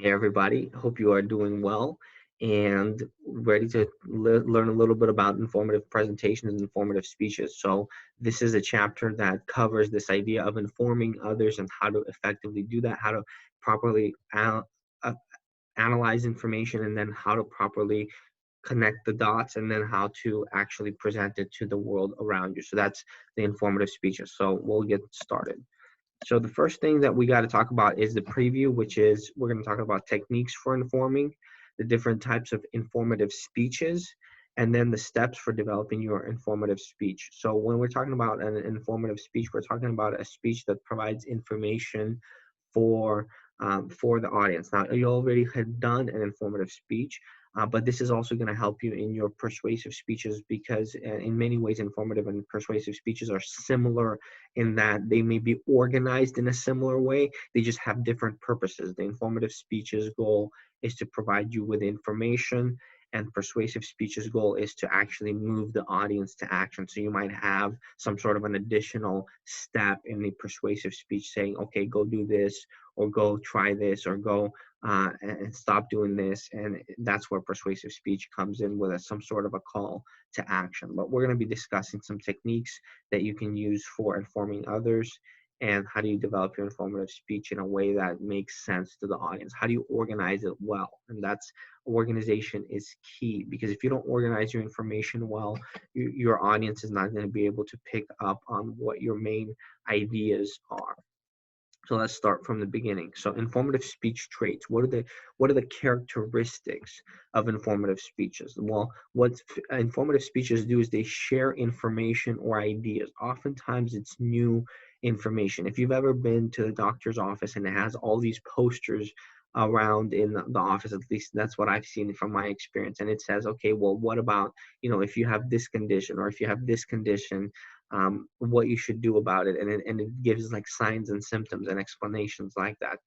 Hey everybody, hope you are doing well and ready to learn a little bit about informative presentations and informative speeches. So this is a chapter that covers this idea of informing others and how to effectively do that, how to properly uh, analyze information, and then how to properly connect the dots, and then how to actually present it to the world around you. So that's the informative speeches. So we'll get started. So the first thing that we got to talk about is the preview, which is we're going to talk about techniques for informing, the different types of informative speeches, and then the steps for developing your informative speech. So when we're talking about an informative speech, we're talking about a speech that provides information for for the audience. Now, you already had done an informative speech, but this is also going to help you in your persuasive speeches because, in many ways, informative and persuasive speeches are similar in that they may be organized in a similar way. They just have different purposes. The informative speech's goal is to provide you with information, and persuasive speech's goal is to actually move the audience to action. So you might have some sort of an additional step in the persuasive speech saying, okay, go do this, or go try this, or go and stop doing this. And that's where persuasive speech comes in with some sort of a call to action. But we're going to be discussing some techniques that you can use for informing others, and how do you develop your informative speech in a way that makes sense to the audience. How do you organize it well? And that's organization is key, because if you don't organize your information well, your audience is not going to be able to pick up on what your main ideas are. So let's start from the beginning. So informative speech traits. What are the characteristics of informative speeches? Well, what informative speeches do is they share information or ideas. Oftentimes it's new information. If you've ever been to the doctor's office and it has all these posters around in the office, at least that's what I've seen from my experience, and it says, okay, well, what about, if you have this condition, or if you have this condition, what you should do about it, and it gives like signs and symptoms and explanations like that.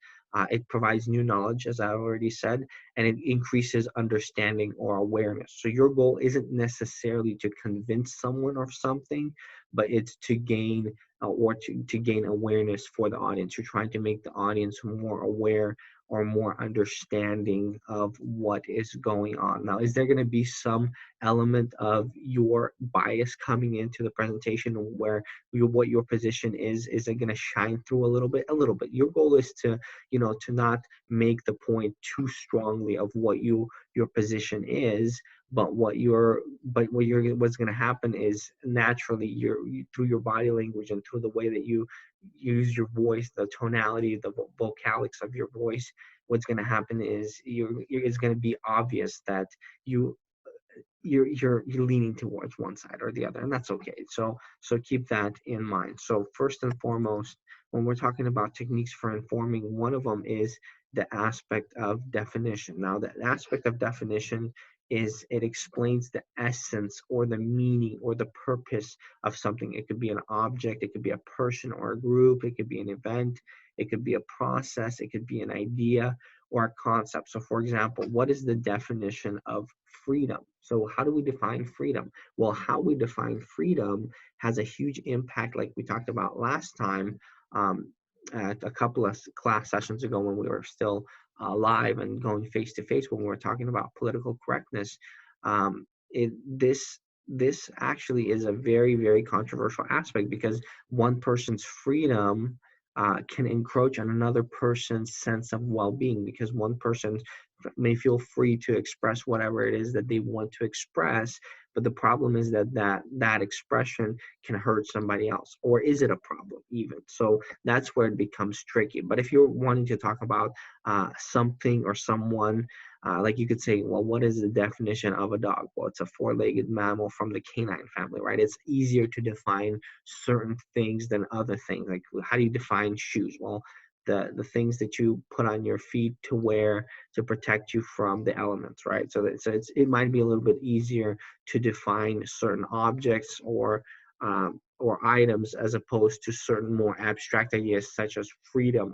It provides new knowledge, as I already said, and it increases understanding or awareness. So your goal isn't necessarily to convince someone of something, but it's to gain or to gain awareness for the audience. You're trying to make the audience more aware or more understanding of what is going on. Now, is there going to be some element of your bias coming into the presentation, where what your position is it going to shine through a little bit? Your goal is to to not make the point too strongly of what your position is, but what's going to happen is naturally through your body language and through the way that you use your voice, the tonality, the vocalics of your voice, what's going to happen is it's going to be obvious that you you're leaning towards one side or the other, and that's okay. So keep that in mind. So first and foremost, when we're talking about techniques for informing, one of them is the aspect of definition. Now, the aspect of definition is it explains the essence or the meaning or the purpose of something. It could be an object, it could be a person or a group, it could be an event, it could be a process, it could be an idea or a concept. So for example, what is the definition of freedom? So how do we define freedom? Well, how we define freedom has a huge impact, like we talked about last time, at a couple of class sessions ago when we were still live and going face to face, when we were talking about political correctness. This actually is a very, very controversial aspect, because one person's freedom can encroach on another person's sense of well-being, because one person may feel free to express whatever it is that they want to express, but the problem is that expression can hurt somebody else. Or is it a problem even? So that's where it becomes tricky. But if you're wanting to talk about something or someone, like you could say, well, what is the definition of a dog? Well, it's a four-legged mammal from the canine family, right? It's easier to define certain things than other things. Like, how do you define shoes? Well, the things that you put on your feet to wear to protect you from the elements, right? It might be a little bit easier to define certain objects or items, as opposed to certain more abstract ideas such as freedom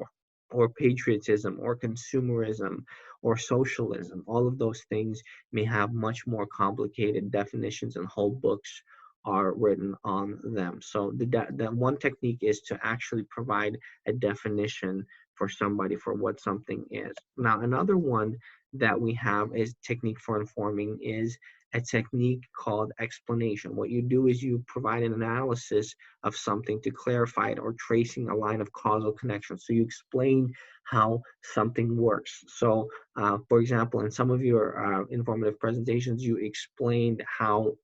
or patriotism or consumerism or socialism. All of those things may have much more complicated definitions, and whole books are written on them. So the one technique is to actually provide a definition for somebody for what something is. Now, another one that we have is technique for informing is a technique called explanation. What you do is you provide an analysis of something to clarify it or tracing a line of causal connection. So you explain how something works. So, for example, in some of your informative presentations, you explained how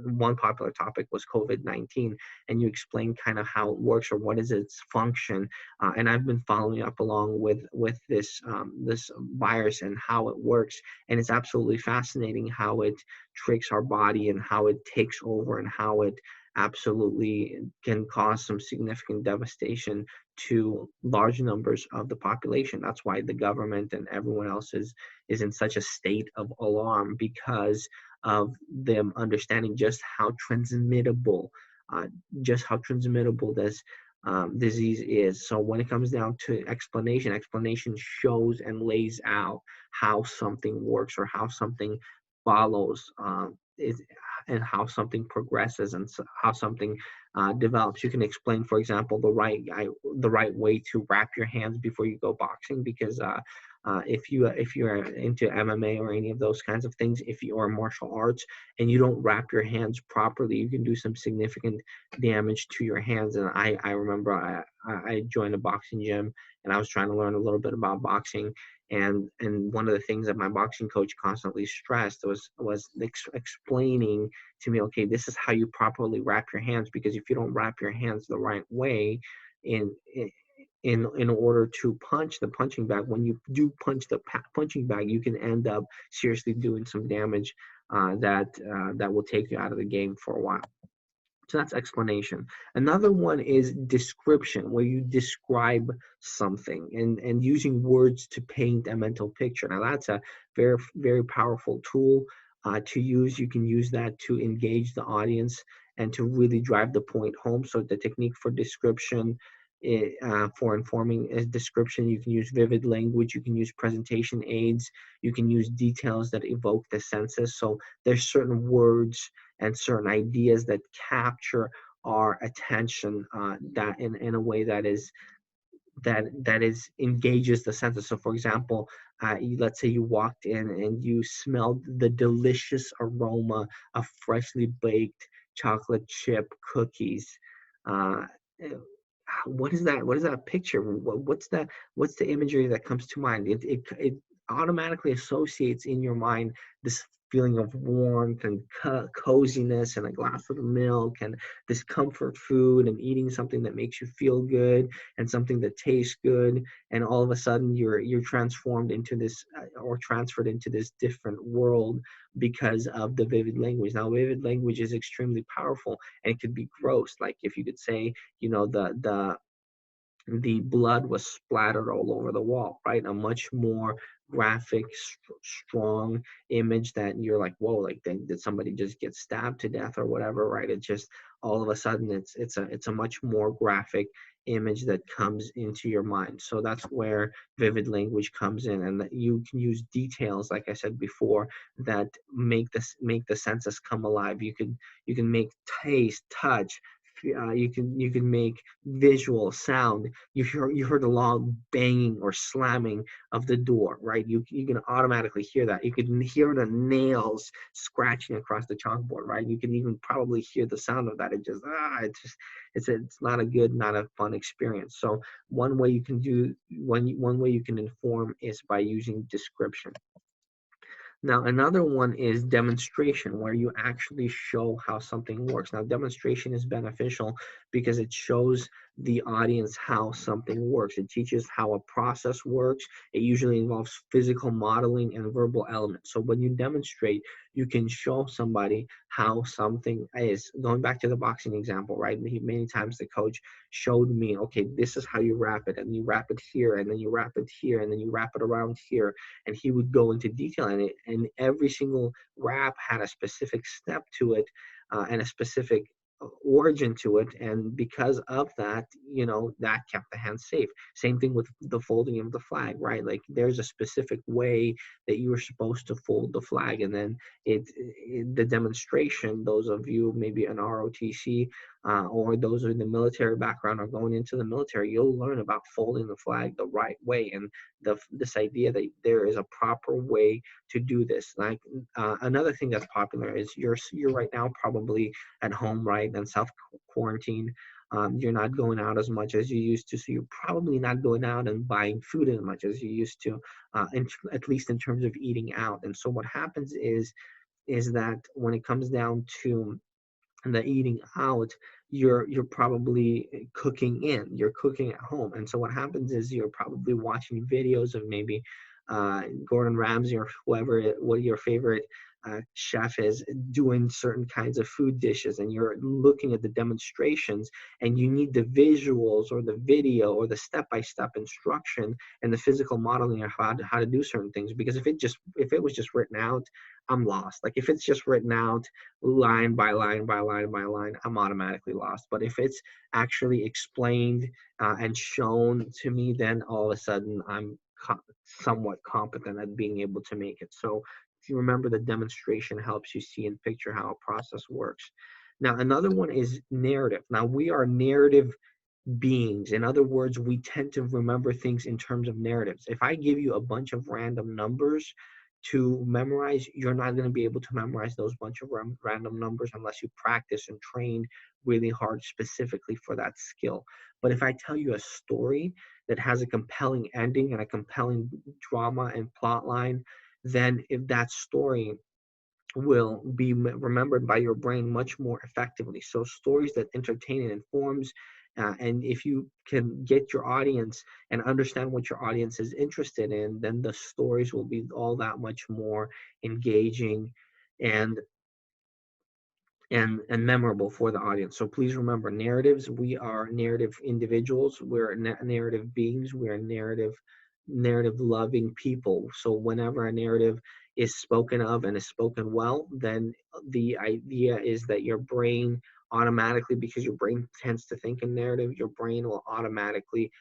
one popular topic was COVID-19, and you explain kind of how it works or what is its function. And I've been following up along with this virus and how it works, and it's absolutely fascinating how it tricks our body and how it takes over and how it absolutely can cause some significant devastation to large numbers of the population. That's why the government and everyone else is in such a state of alarm, because of them understanding uh, just how transmittable this disease is. So when it comes down to explanation, explanation shows and lays out how something works or how something follows, is, and how something progresses and how something develops. You can explain, for example, the right way to wrap your hands before you go boxing, because if you're into MMA or any of those kinds of things, if you are martial arts and you don't wrap your hands properly, you can do some significant damage to your hands. And I remember I joined a boxing gym and I was trying to learn a little bit about boxing. And one of the things that my boxing coach constantly stressed was explaining to me, okay, this is how you properly wrap your hands, because if you don't wrap your hands the right way in in order to punch the punching bag, when you do punch the punching bag, you can end up seriously doing some damage that will take you out of the game for a while. So that's explanation. Another one is description, where you describe something and using words to paint a mental picture. Now that's a very, very powerful tool to use. You can use that to engage the audience and to really drive the point home. So the technique for description, for informing is description. You can use vivid language. You can use presentation aids. You can use details that evoke the senses. So there's certain words and certain ideas that capture our attention, that in a way that is engages the senses. So for example, let's say you walked in and you smelled the delicious aroma of freshly baked chocolate chip cookies. uh, eh, what is that picture? What's the imagery that comes to mind? It automatically associates in your mind this feeling of warmth and coziness and a glass of milk and this comfort food and eating something that makes you feel good and something that tastes good. And all of a sudden you're transformed into this, or transferred into this different world because of the vivid language. Now vivid language is extremely powerful, and it could be gross, like if you could say, the blood was splattered all over the wall, right? A much more graphic, strong image that you're like, whoa, like did somebody just get stabbed to death or whatever, right? It just all of a sudden it's a much more graphic image that comes into your mind. So that's where vivid language comes in, and that you can use details, like I said before, that make the senses come alive. You can make taste, touch, you can make visual, sound. You heard a loud banging or slamming of the door, right? You can automatically hear that. You can hear the nails scratching across the chalkboard, right? You can even probably hear the sound of that. It's not a good, not a fun experience. So one way you can inform is by using description. Now, another one is demonstration, where you actually show how something works. Now, demonstration is beneficial because it shows the audience how something works. It teaches how a process works. It usually involves physical modeling and verbal elements. So when you demonstrate, you can show somebody how something is. Going back to the boxing example, right? Many times the coach showed me, okay, this is how you wrap it, and you wrap it here, and then you wrap it here, and then you wrap it around here, and he would go into detail in it, and every single wrap had a specific step to it, and a specific origin to it. And because of that, that kept the hand safe. Same thing with the folding of the flag, right? Like there's a specific way that you are supposed to fold the flag, and then the demonstration, those of you maybe an ROTC or those with the military background are going into the military, you'll learn about folding the flag the right way, and this idea that there is a proper way to do this. Like another thing that's popular is you're right now probably at home, right, and self quarantine. You're not going out as much as you used to, so you're probably not going out and buying food as much as you used to, at least in terms of eating out. And so what happens is that when it comes down to the eating out, you're probably you're cooking at home. And so what happens is you're probably watching videos of maybe Gordon Ramsay or whoever what your favorite chef is doing certain kinds of food dishes, and you're looking at the demonstrations, and you need the visuals or the video or the step-by-step instruction and the physical modeling of how to do certain things. Because if it was just written out, I'm lost. Like if it's just written out line by line by line by line, I'm automatically lost. But if it's actually explained and shown to me, then all of a sudden I'm somewhat competent at being able to make it. So if you remember, the demonstration helps you see and picture how a process works. Now, another one is narrative. Now, we are narrative beings. In other words, we tend to remember things in terms of narratives. If I give you a bunch of random numbers to memorize, you're not going to be able to memorize those bunch of random numbers unless you practice and train really hard specifically for that skill. But if I tell you a story that has a compelling ending and a compelling drama and plot line, then if that story will be remembered by your brain much more effectively. So stories that entertain and informs, and if you can get your audience and understand what your audience is interested in, then the stories will be all that much more engaging and and memorable for the audience. So please remember, narratives, we are narrative individuals, we're narrative beings, we're narrative loving people. So whenever a narrative is spoken of and is spoken well, then the idea is that your brain automatically, because your brain tends to think in narrative, your brain will automatically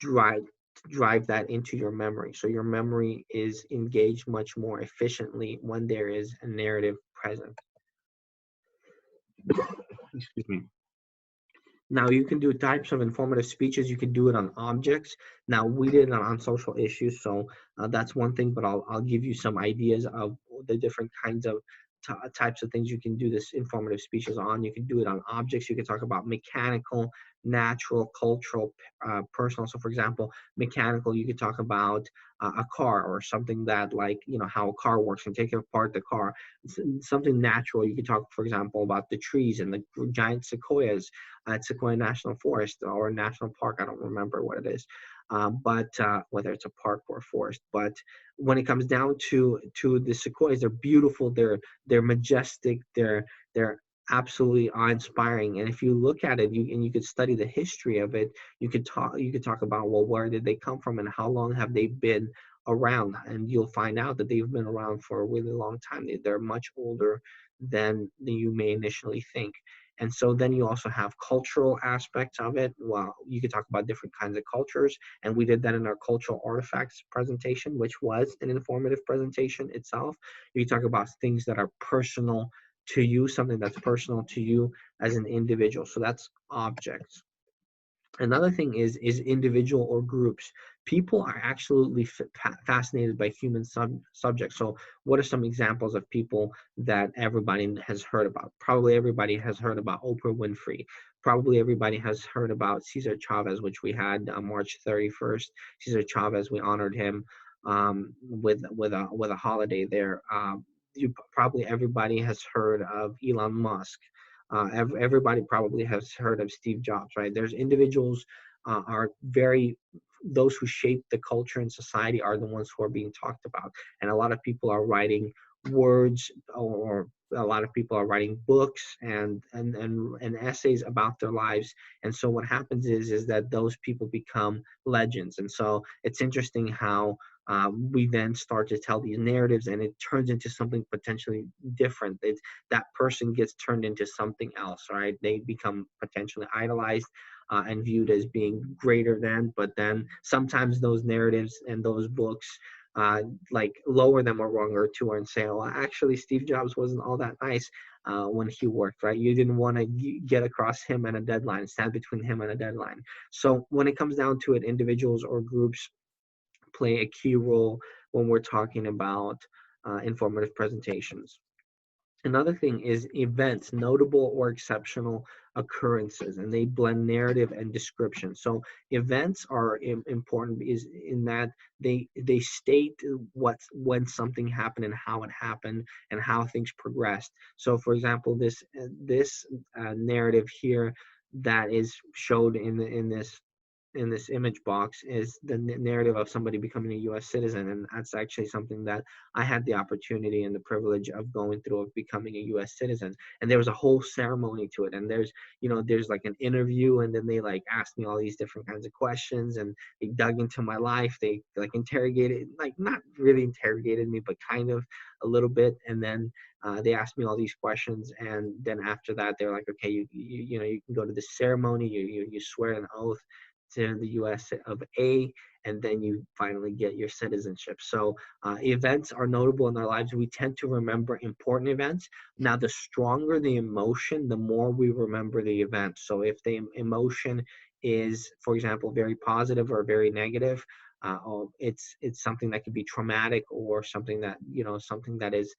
drive drive that into your memory. So your memory is engaged much more efficiently when there is a narrative present. Excuse me. Now you can do types of informative speeches. You can do it on objects. Now we did it on social issues, so that's one thing. But I'll give you some ideas of the different kinds of types of things you can do this informative speeches on. You can do it on objects. You can talk about mechanical, natural, cultural, personal. So for example, mechanical, you could talk about a car or something that, like, how a car works and take apart the car. Something natural, you could talk, for example, about the trees and the giant sequoias at Sequoia National Forest or National Park. I don't remember what it is, but whether it's a park or a forest. But when it comes down to the sequoias, they're beautiful. They're majestic. They're absolutely awe-inspiring. And if you look at it, you could study the history of it. You could talk about, well, where did they come from and how long have they been around? And you'll find out that they've been around for a really long time. They're much older than you may initially think. And so then you also have cultural aspects of it. Well, you could talk about different kinds of cultures, and we did that in our cultural artifacts presentation, which was an informative presentation itself. You talk about things that are personal to you, something that's personal to you as an individual. So that's objects. Another thing is individual or groups. People are absolutely fascinated by human subjects. So what are some examples of people that everybody has heard about? Probably everybody has heard about Oprah Winfrey. Probably everybody has heard about Cesar Chavez, which we had on March 31st. Cesar Chavez, we honored him with a holiday there. Probably everybody has heard of Elon Musk. Everybody probably has heard of Steve Jobs, right? There's individuals are very those who shape the culture and society are the ones who are being talked about, and a lot of people are writing words, or a lot of people are writing books and essays about their lives. And so what happens is that those people become legends. And so it's interesting how we then start to tell these narratives, and it turns into something potentially different. That person gets turned into something else, right? They become potentially idolized and viewed as being greater than. But then sometimes those narratives and those books like lower them a rung or two and say, well, actually, Steve Jobs wasn't all that nice when he worked, right? You didn't want to get across him and a deadline, stand between him and a deadline. So when it comes down to it, individuals or groups play a key role when we're talking about informative presentations. Another thing is events, notable or exceptional occurrences, and they blend narrative and description. So events are important is in that they state what's when something happened and how it happened and how things progressed. So, for example, this narrative here that is showed in this image box is the narrative of somebody becoming a U.S. citizen, and that's actually something that I had the opportunity and the privilege of going through of becoming a U.S. citizen. And there was a whole ceremony to it, and there's like an interview, and then they like asked me all these different kinds of questions, and they dug into my life. They like interrogated, like not really interrogated me, but kind of a little bit, and then they asked me all these questions, and then after that, they're like, okay, you can go to the ceremony, you swear an oath to the US of A, and then you finally get your citizenship. So events are notable in our lives. We tend to remember important events. Now, the stronger the emotion, the more we remember the event. So if the emotion is, for example, very positive or very negative, it's something that could be traumatic or something that is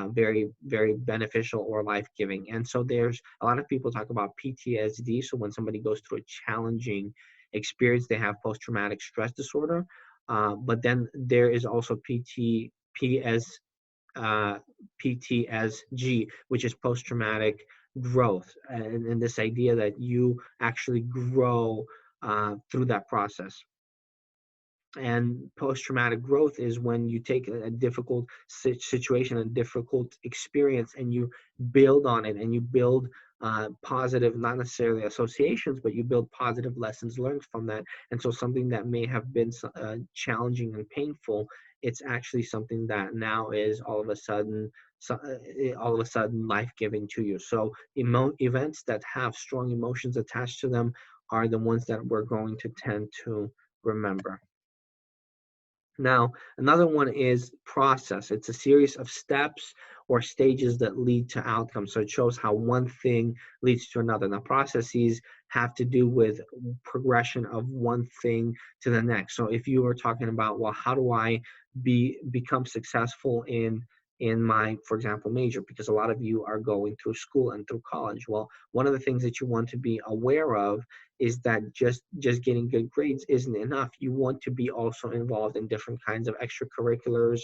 very, very beneficial or life-giving. And so there's a lot of people talk about PTSD. So when somebody goes through a challenging experience, they have post-traumatic stress disorder. But then there is also PTSG, which is post-traumatic growth, and this idea that you actually grow through that process. And post-traumatic growth is when you take a difficult situation, a difficult experience, and you build on it, and you build positive, not necessarily associations, but you build positive lessons learned from that. And so something that may have been challenging and painful, it's actually something that now is all of a sudden life-giving to you. So events that have strong emotions attached to them are the ones that we're going to tend to remember. Now, another one is process. It's a series of steps or stages that lead to outcomes. So it shows how one thing leads to another. Now, processes have to do with progression of one thing to the next. So if you were talking about, well, how do I become successful in my, for example, major, because a lot of you are going through school and through college. Well, one of the things that you want to be aware of is that just getting good grades isn't enough. You want to be also involved in different kinds of extracurriculars,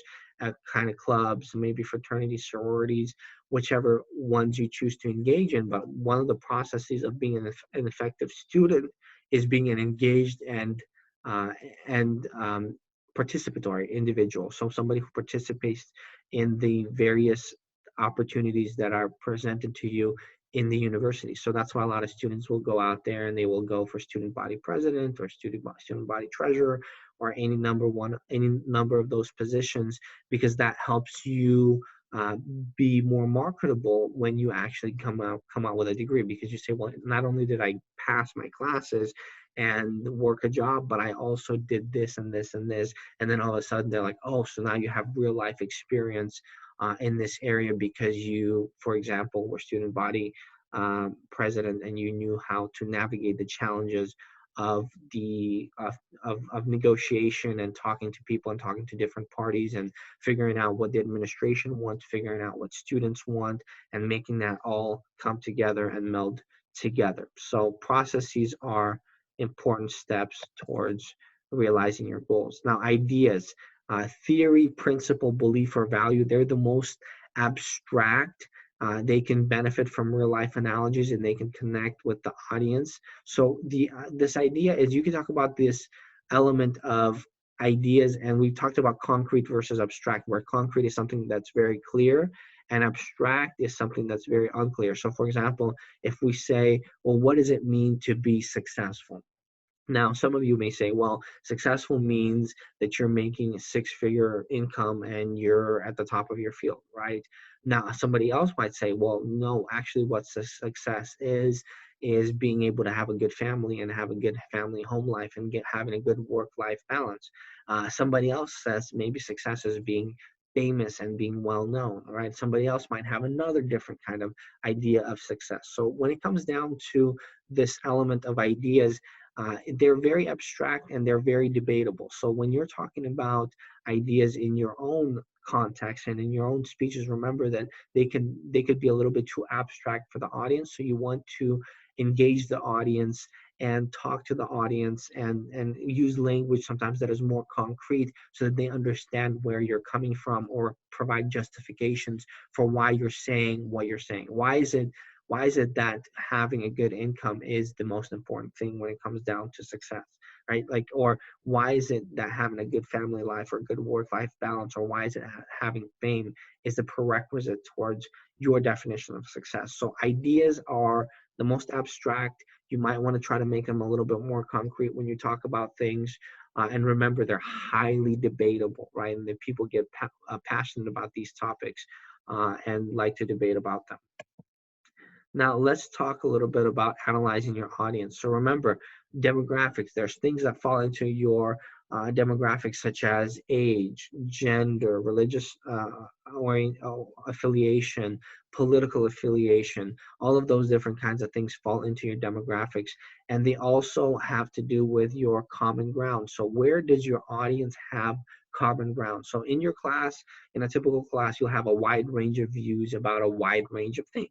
kind of clubs, maybe fraternities, sororities, whichever ones you choose to engage in. But one of the processes of being an effective student is being an engaged and uh, and participatory individual. So somebody who participates in the various opportunities that are presented to you in the university. So that's why a lot of students will go out there and they will go for student body president or student body treasurer or any number of those positions, because that helps you uh, be more marketable when you actually come out with a degree, because you say, well, not only did I pass my classes and work a job, but I also did this and this and this. And then all of a sudden they're like, oh, so now you have real life experience in this area because you, for example, were student body president and you knew how to navigate the challenges of the of negotiation and talking to people and talking to different parties and figuring out what the administration wants, figuring out what students want, and making that all come together and meld together. So processes are important steps towards realizing your goals. Now, ideas, theory, principle, belief, or value, they're the most abstract. They can benefit from real life analogies and they can connect with the audience. So this idea is, you can talk about this element of ideas, and we talked about concrete versus abstract, where concrete is something that's very clear and abstract is something that's very unclear. So for example, if we say, well, what does it mean to be successful? Now, some of you may say, well, successful means that you're making a six-figure income and you're at the top of your field, right? Now, somebody else might say, well, no, actually what success is is being able to have a good family and have a good family home life and having a good work-life balance. Somebody else says maybe success is being famous and being well known. All right, somebody else might have another different kind of idea of success. So when it comes down to this element of ideas, they're very abstract and they're very debatable. So when you're talking about ideas in your own context and in your own speeches, remember that they could be a little bit too abstract for the audience. So you want to engage the audience and talk to the audience and use language sometimes that is more concrete so that they understand where you're coming from, or provide justifications for why you're saying what you're saying. Why is it that having a good income is the most important thing when it comes down to success, right? Like, or why is it that having a good family life or good work-life balance, or why is it having fame is the prerequisite towards your definition of success? So ideas are the most abstract. You might want to try to make them a little bit more concrete when you talk about things. And remember, they're highly debatable, right? And that people get passionate about these topics and like to debate about them. Now, let's talk a little bit about analyzing your audience. So remember, demographics, there's things that fall into your demographics, such as age, gender, religious affiliation, political affiliation. All of those different kinds of things fall into your demographics. And they also have to do with your common ground. So where does your audience have common ground? So in your class, in a typical class, you'll have a wide range of views about a wide range of things.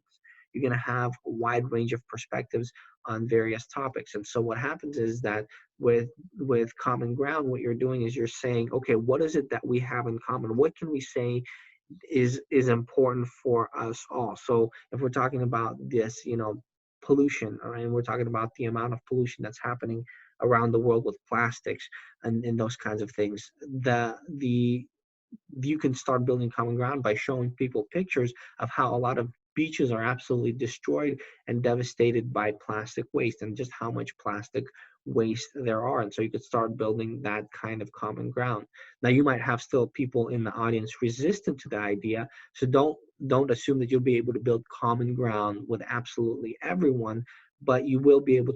You're going to have a wide range of perspectives on various topics. And so what happens is that with common ground, what you're doing is you're saying, okay, what is it that we have in common? What can we say is important for us all? So if we're talking about this, pollution, all right, and we're talking about the amount of pollution that's happening around the world with plastics and those kinds of things, the you can start building common ground by showing people pictures of how a lot of beaches are absolutely destroyed and devastated by plastic waste, and just how much plastic waste there are. And so you could start building that kind of common ground. Now, you might have still people in the audience resistant to the idea, so don't assume that you'll be able to build common ground with absolutely everyone, but you will be able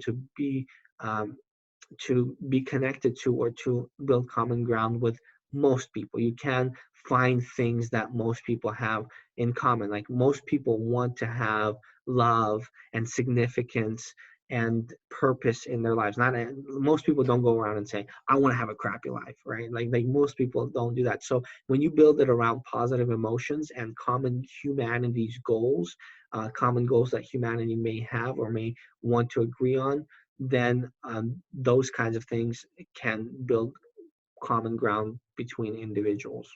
um, to be connected to, or to build common ground with most people. You can find things that most people have in common. Like, most people want to have love and significance and purpose in their lives. Not most people don't go around and say, I want to have a crappy life, right? Like most people don't do that. So when you build it around positive emotions and common humanity's goals, common goals that humanity may have or may want to agree on, then those kinds of things can build common ground between individuals.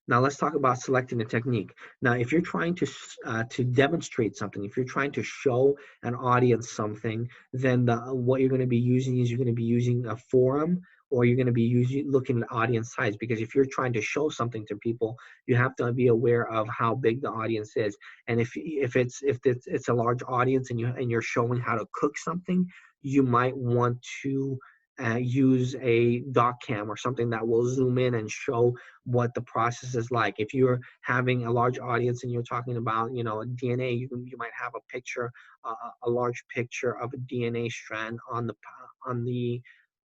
Now let's talk about selecting a technique. Now, if you're trying to demonstrate something, if you're trying to show an audience something, then what you're going to be using is you're going to be using a forum, or you're going to be looking at audience size. Because if you're trying to show something to people, you have to be aware of how big the audience is. And if it's a large audience and you're showing how to cook something, you might want to use a doc cam or something that will zoom in and show what the process is like. If you're having a large audience and you're talking about, DNA, you might have a picture, a large picture of a DNA strand on the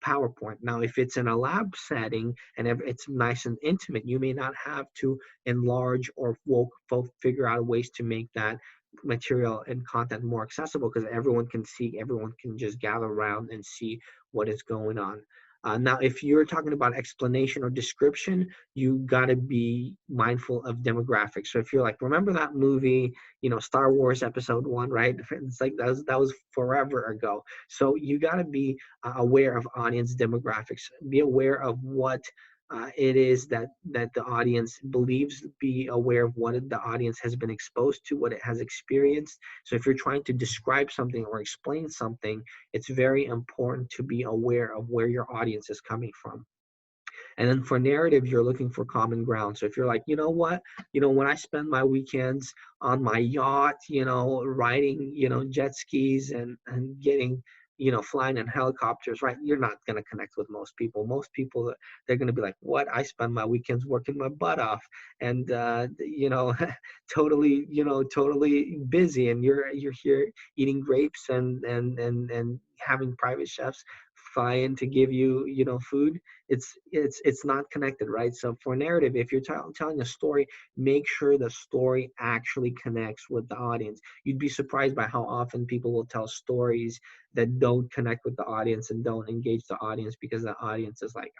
PowerPoint. Now, if it's in a lab setting and if it's nice and intimate, you may not have to enlarge or figure out ways to make that material and content more accessible, because everyone can just gather around and see what is going on. Now, if you're talking about explanation or description, you got to be mindful of demographics. So if you're like, remember that movie, Star Wars Episode 1, right? It's like that was forever ago. So you got to be aware of audience demographics. Be aware of what it is that the audience believes. Be aware of what the audience has been exposed to, what it has experienced. So if you're trying to describe something or explain something, it's very important to be aware of where your audience is coming from. And then for narrative, you're looking for common ground. So if you're like, what, when I spend my weekends on my yacht, riding, jet skis and getting, flying in helicopters, right? You're not going to connect with most people. Most people, they're going to be like, what? I spend my weekends working my butt off and, totally busy. And you're here eating grapes and having private chefs fly in to give you, food. It's not connected, right? So for narrative, if you're telling a story, make sure the story actually connects with the audience. You'd be surprised by how often people will tell stories that don't connect with the audience and don't engage the audience because the audience is like,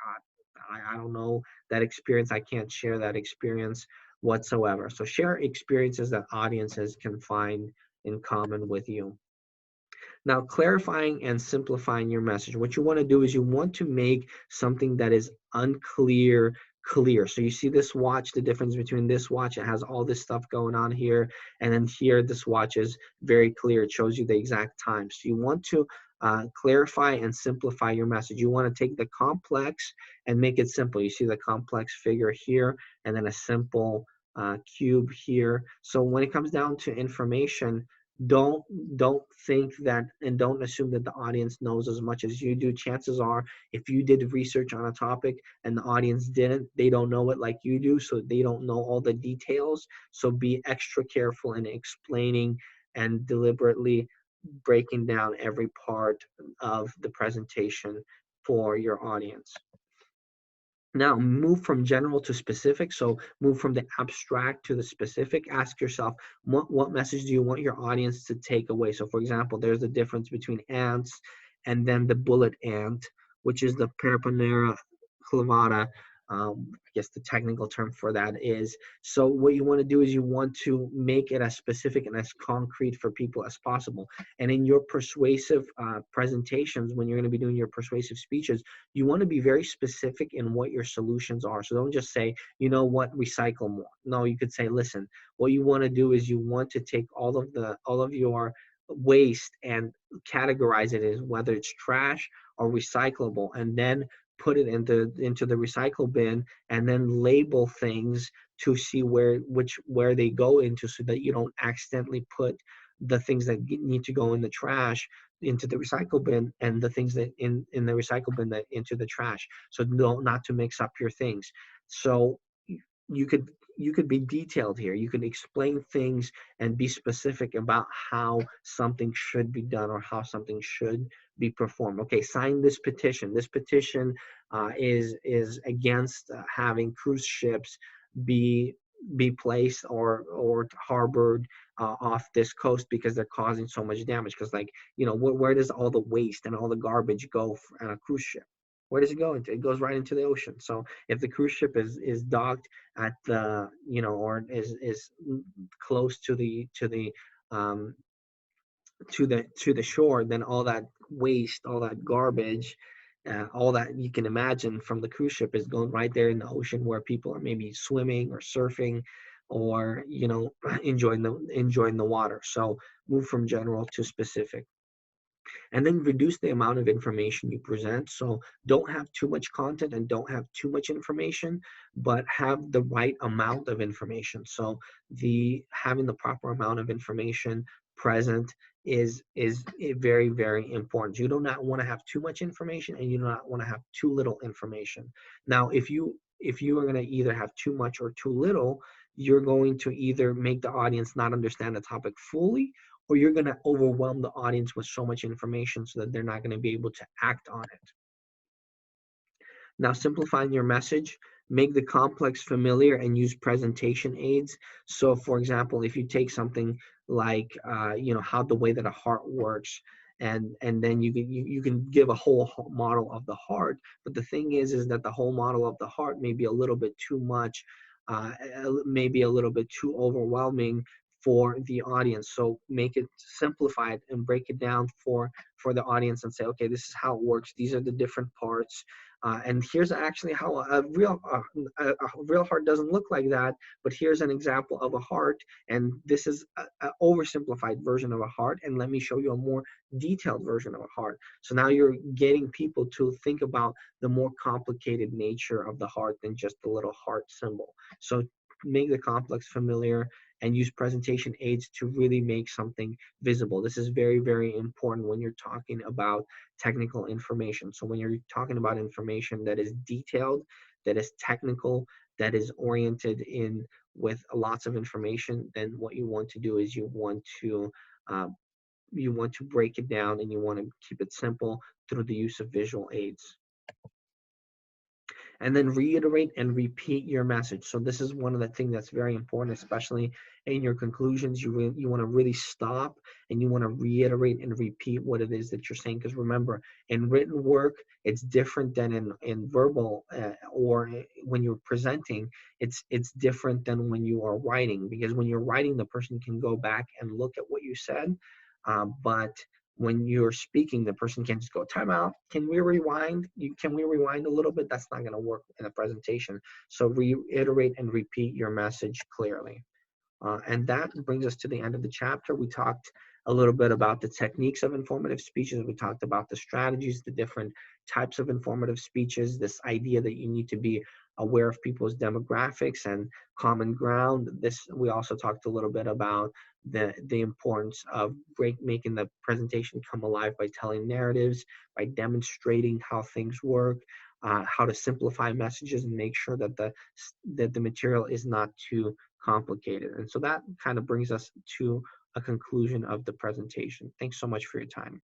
I don't know that experience. I can't share that experience whatsoever. So share experiences that audiences can find in common with you. Now, clarifying and simplifying your message. What you want to do is you want to make something that is unclear clear. So you see this watch, the difference between this watch, it has all this stuff going on here, and then here this watch is very clear. It shows you the exact time. So you want to clarify and simplify your message. You want to take the complex and make it simple. You see the complex figure here, and then a simple cube here. So when it comes down to information, don't don't think that and don't assume that the audience knows as much as you do. Chances are, if you did research on a topic and the audience didn't, they don't know it like you do, so they don't know all the details. So be extra careful in explaining and deliberately breaking down every part of the presentation for your audience. Now, move from general to specific. So move from the abstract to the specific. Ask yourself, what message do you want your audience to take away? So for example, there's the difference between ants and then the bullet ant, which is the Paraponera clavata. I guess the technical term for that is. So what you want to do is you want to make it as specific and as concrete for people as possible. And in your persuasive presentations, when you're going to be doing your persuasive speeches, you want to be very specific in what your solutions are. So don't just say, recycle more. No, you could say, listen, what you want to do is you want to take all of your waste and categorize it as whether it's trash or recyclable, and then put it into the recycle bin, and then label things to see where they go into, so that you don't accidentally put the things that need to go in the trash into the recycle bin, and the things that in the recycle bin that into the trash. So not to mix up your things. So you could be detailed here. You can explain things and be specific about how something should be done or how something should be performed. Okay, sign this petition. This petition is against having cruise ships be placed or harbored off this coast, because they're causing so much damage. Because where does all the waste and all the garbage go on a cruise ship? Where does it go into? It goes right into the ocean. So if the cruise ship is docked at the or is close um, to the shore, then all that waste, all that garbage, all that you can imagine from the cruise ship is going right there in the ocean, where people are maybe swimming or surfing or enjoying the water. So move from general to specific. And then reduce the amount of information you present. So don't have too much content and don't have too much information, but have the right amount of information. So having the proper amount of information present is very, very important. You do not want to have too much information, and you do not want to have too little information. Now, if you are going to either have too much or too little, you're going to either make the audience not understand the topic fully, or you're going to overwhelm the audience with so much information so that they're not going to be able to act on it. Now, simplifying your message, make the complex familiar and use presentation aids. So for example, if you take something like, how the way that a heart works, and then you can give a whole model of the heart. But the thing is that the whole model of the heart may be a little bit too much, maybe a little bit too overwhelming for the audience. So make it simplified and break it down for the audience and say, okay, this is how it works. These are the different parts. And here's actually how a real heart doesn't look like that, but here's an example of a heart, and this is an oversimplified version of a heart, and let me show you a more detailed version of a heart. So now you're getting people to think about the more complicated nature of the heart than just the little heart symbol. So make the complex familiar and use presentation aids to really make something visible. This is very, very important when you're talking about technical information. So when you're talking about information that is detailed, that is technical, that is oriented in with lots of information, then what you want to do is uh, you want to break it down and you want to keep it simple through the use of visual aids. And then reiterate and repeat your message. So this is one of the things that's very important, especially in your conclusions. You want to really stop and you want to reiterate and repeat what it is that you're saying. Because remember, in written work, it's different than in verbal or when you're presenting. It's different than when you are writing, because when you're writing, the person can go back and look at what you said, but when you're speaking, the person can't just go, time out, can we rewind? Can we rewind a little bit? That's not going to work in a presentation. So reiterate and repeat your message clearly. And that brings us to the end of the chapter. We talked a little bit about the techniques of informative speeches. We talked about the strategies, the different types of informative speeches, this idea that you need to be aware of people's demographics and common ground. We also talked a little bit about the importance of making the presentation come alive by telling narratives, by demonstrating how things work, how to simplify messages and make sure that the material is not too complicated. And so that kind of brings us to a conclusion of the presentation. Thanks so much for your time.